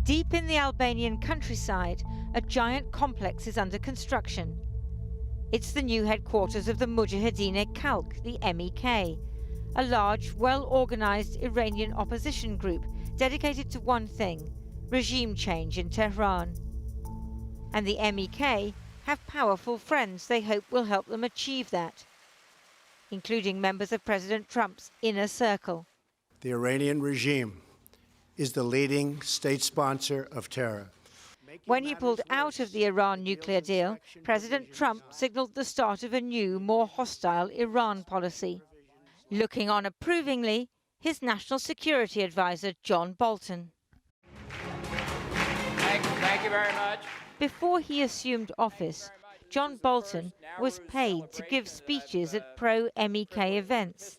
Deep in the Albanian countryside, a giant complex is under construction. It's the new headquarters of the Mujahedin Khalq, the MEK, a large, well-organized Iranian opposition group dedicated to one thing: regime change in Tehran. And the MEK have powerful friends they hope will help them achieve that, including members of President Trump's inner circle. The Iranian regime is the leading state sponsor of terror. When he pulled out of the Iran nuclear deal, President Trump signaled the start of a new, more hostile Iran policy. Looking on approvingly, his national security advisor, John Bolton. Thank you very much. Before he assumed office, John Bolton was paid to give speeches at pro-MEK events.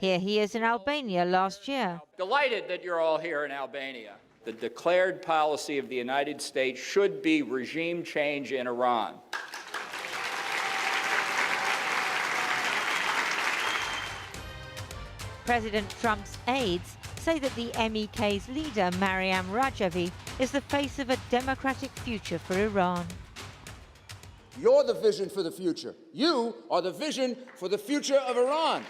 Here he is in Albania last year. Delighted that you're all here in Albania. The declared policy of the United States should be regime change in Iran. President Trump's aides say that the MEK's leader, Maryam Rajavi, is the face of a democratic future for Iran. You're the vision for the future. You are the vision for the future of Iran.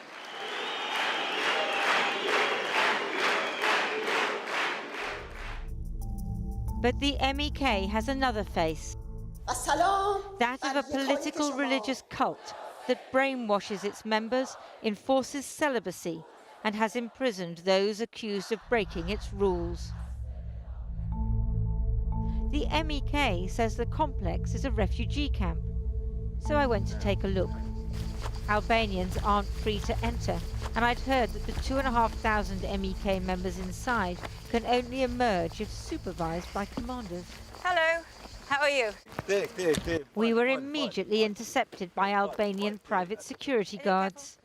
But the MEK has another face, that of a political religious cult that brainwashes its members, enforces celibacy, and has imprisoned those accused of breaking its rules. The MEK says the complex is a refugee camp, so I went to take a look. Albanians aren't free to enter, and I'd heard that the 2,500 MEK members inside can only emerge if supervised by commanders. Hello, how are you? We were immediately intercepted by Albanian private security guards.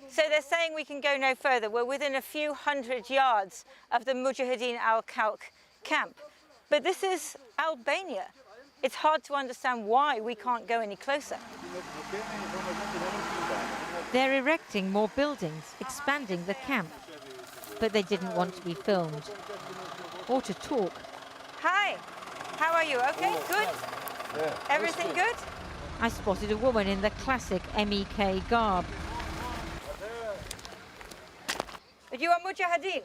So they're saying we can go no further. We're within a few hundred yards of the Mujahedin al-Khalq camp. But this is Albania. It's hard to understand why we can't go any closer. They're erecting more buildings, expanding the camp. But they didn't want to be filmed or to talk. Hi, how are you? Okay, good? Everything good? I spotted a woman in the classic MEK garb. You are Mujahedin?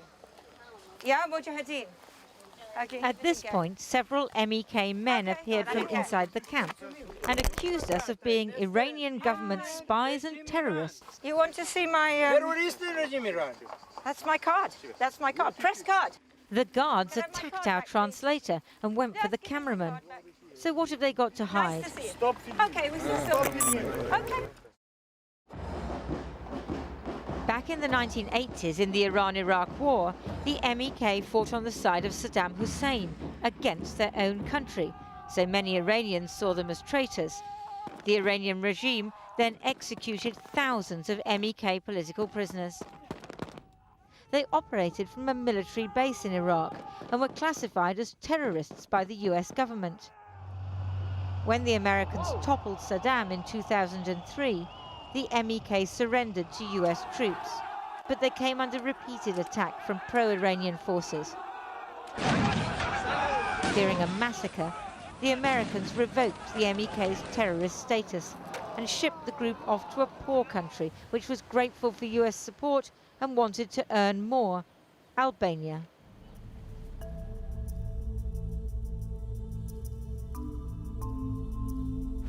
Yeah, Mujahedin. Okay. At this point, several MEK men appeared from inside the camp and accused us of being Iranian government spies and terrorists. You want to see my... That's my card. That's my card. Press card. The guards attacked our translator and went for the cameraman. So what have they got to hide? Nice to see you. Okay, we still okay. Back in the 1980s, in the Iran-Iraq war, the MEK fought on the side of Saddam Hussein against their own country, so many Iranians saw them as traitors. The Iranian regime then executed thousands of MEK political prisoners. They operated from a military base in Iraq and were classified as terrorists by the US government. When the Americans toppled Saddam in 2003, the MEK surrendered to US troops, but they came under repeated attack from pro-Iranian forces. Fearing a massacre, the Americans revoked the MEK's terrorist status and shipped the group off to a poor country which was grateful for US support and wanted to earn more: Albania.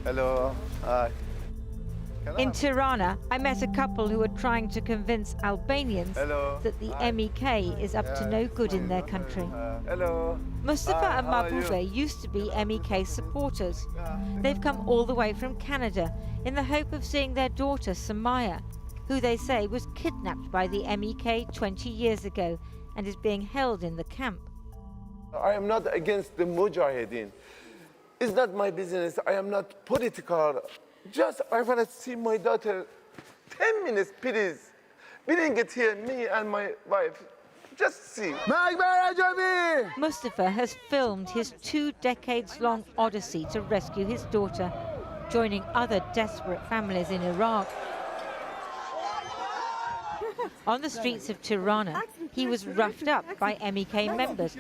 Hello. Hi. In Tirana, I met a couple who were trying to convince Albanians that the MEK is up to no good in their country. Hello. Mustafa and Mahbube used to be MEK supporters. They've come all the way from Canada in the hope of seeing their daughter Samaya, who they say was kidnapped by the MEK 20 years ago and is being held in the camp. I am not against the Mujahedin. It's not my business. I am not political. Just, I want to see my daughter. 10 minutes, please. Bring it here, me and my wife. Just see. Mustafa has filmed his 2 decades-long odyssey to rescue his daughter, joining other desperate families in Iraq. On the streets of Tirana, he was roughed up by MEK members,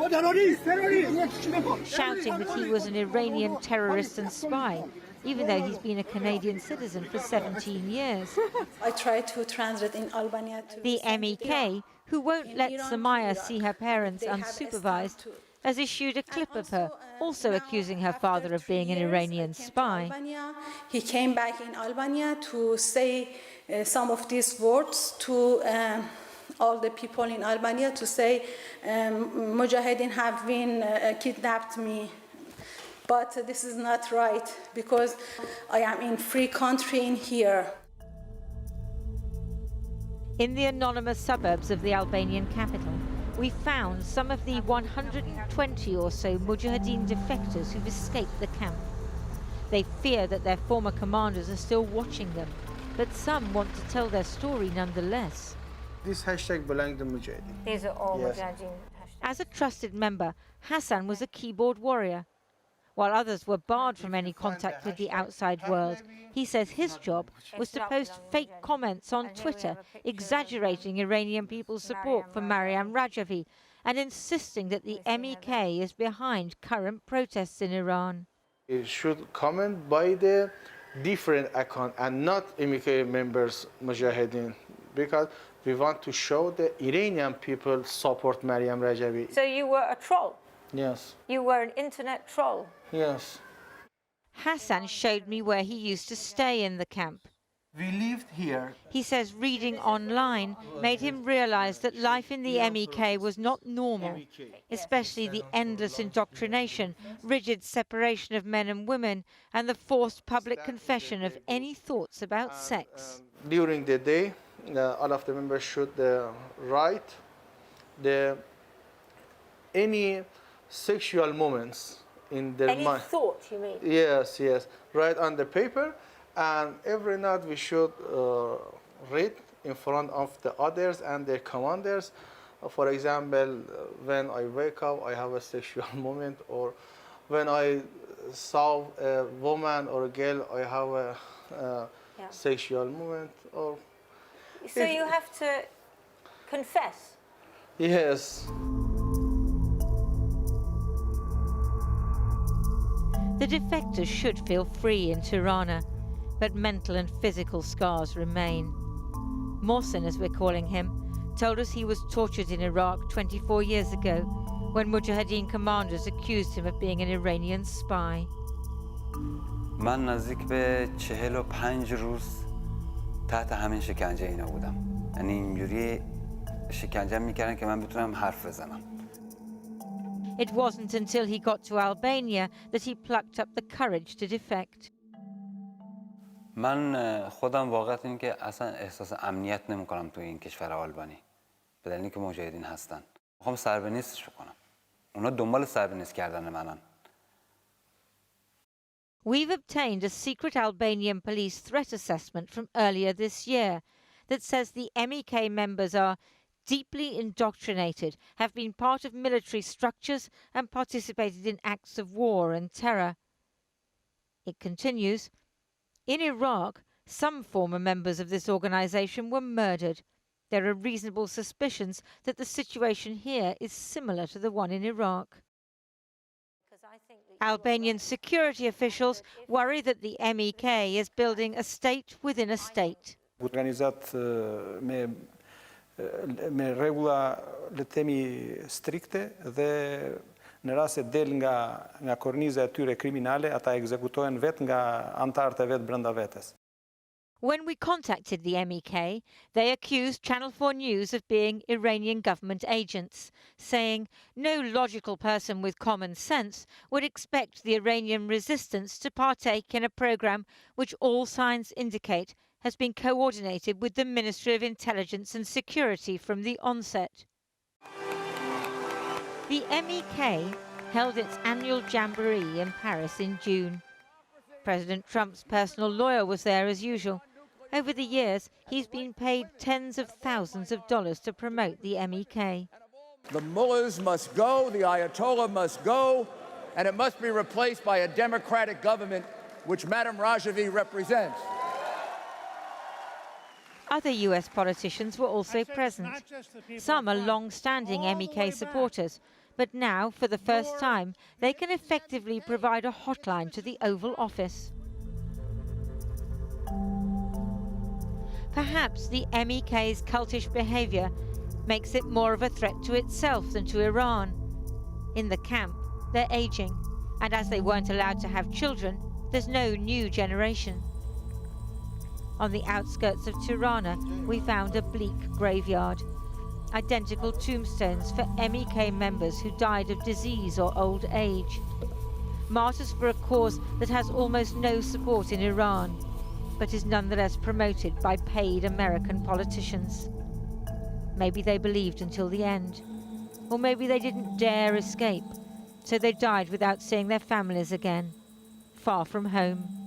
shouting that he was an Iranian terrorist and spy, even though he's been a Canadian citizen for 17 years. I tried to translate in Albania. The MEK, who won't let Samaya see her parents unsupervised, has issued a clip of her, also accusing her father of being an Iranian spy. He came back in Albania to say some of these words to all the people in Albania, to say, Mujahideen have been kidnapped me. But this is not right, because I am in free country in here. In the anonymous suburbs of the Albanian capital, we found some of the 120 or so Mujahideen defectors who've escaped the camp. They fear that their former commanders are still watching them, but some want to tell their story nonetheless. This hashtag belongs to Mujahideen. These are all Yes. Mujahideen hashtags. As a trusted member, Hassan was a keyboard warrior. While others were barred from any contact with the outside world, he says his job was to post fake comments on Twitter exaggerating Iranian people's support for Maryam Rajavi and insisting that the MEK is behind current protests in Iran. It should comment by the different account and not MEK members Mujahideen, because we want to show the Iranian people support Maryam Rajavi. So you were a troll? Yes. You were an internet troll? Yes. Hassan showed me where he used to stay in the camp. We lived here. He says reading online made him realize that life in the MEK was not normal, especially the endless indoctrination, rigid separation of men and women, and the forced public confession of any thoughts about sex. During the day, all of the members should write any sexual moments in their Any mind. thought, you mean? Yes, yes. Write on the paper, and every night we should read in front of the others and their commanders. For example, when I wake up, I have a sexual moment, or when I saw a woman or a girl, I have a sexual moment. Or So you have to confess? yes. The defectors should feel free in Tirana, but mental and physical scars remain. Mohsen, as we're calling him, told us he was tortured in Iraq 24 years ago when Mujahideen commanders accused him of being an Iranian spy. من نزدیک به 45 روز تحت همین شکنجه اینا بودم. یعنی اینجوری شکنجه میکردن که من بتونم حرف بزنم. It wasn't until he got to Albania that he plucked up the courage to defect. من خودم واقعیت این که اصلا احساس امنیت نمی‌کنم توی این کشور آلبانی. به دلیلی که مجاهدین هستن. می‌خوام سربنیستش کنم. اونا دنبال سربنیست کردن منن. We've obtained a secret Albanian police threat assessment from earlier this year that says the MEK members are deeply indoctrinated, have been part of military structures and participated in acts of war and terror. It continues, in Iraq, some former members of this organization were murdered. There are reasonable suspicions that the situation here is similar to the one in Iraq. Albanian security officials worry that the MEK is building a state within a state. Organizat me rregulla le të themi strikte dhe në rast se del nga korniza e tyre kriminale, ata ekzekutohen vetë nga antarët e vetë brenda vetes. When we contacted the MEK, they accused Channel 4 News of being Iranian government agents, saying no logical person with common sense would expect the Iranian resistance to partake in a program which all signs indicate has been coordinated with the Ministry of Intelligence and Security from the onset. The MEK held its annual jamboree in Paris in June. President Trump's personal lawyer was there as usual. Over the years, he's been paid tens of thousands of dollars to promote the MEK. The mullahs must go, the Ayatollah must go, and it must be replaced by a democratic government which Madam Rajavi represents. Other US politicians were also present. Some are long-standing MEK supporters, but now, for the first time, they can effectively provide a hotline to the Oval Office. Perhaps the MEK's cultish behavior makes it more of a threat to itself than to Iran. In the camp, they're aging, and as they weren't allowed to have children, there's no new generation. On the outskirts of Tirana, we found a bleak graveyard. Identical tombstones for MEK members who died of disease or old age. Martyrs for a cause that has almost no support in Iran, but is nonetheless promoted by paid American politicians. Maybe they believed until the end. Or maybe they didn't dare escape, so they died without seeing their families again, far from home.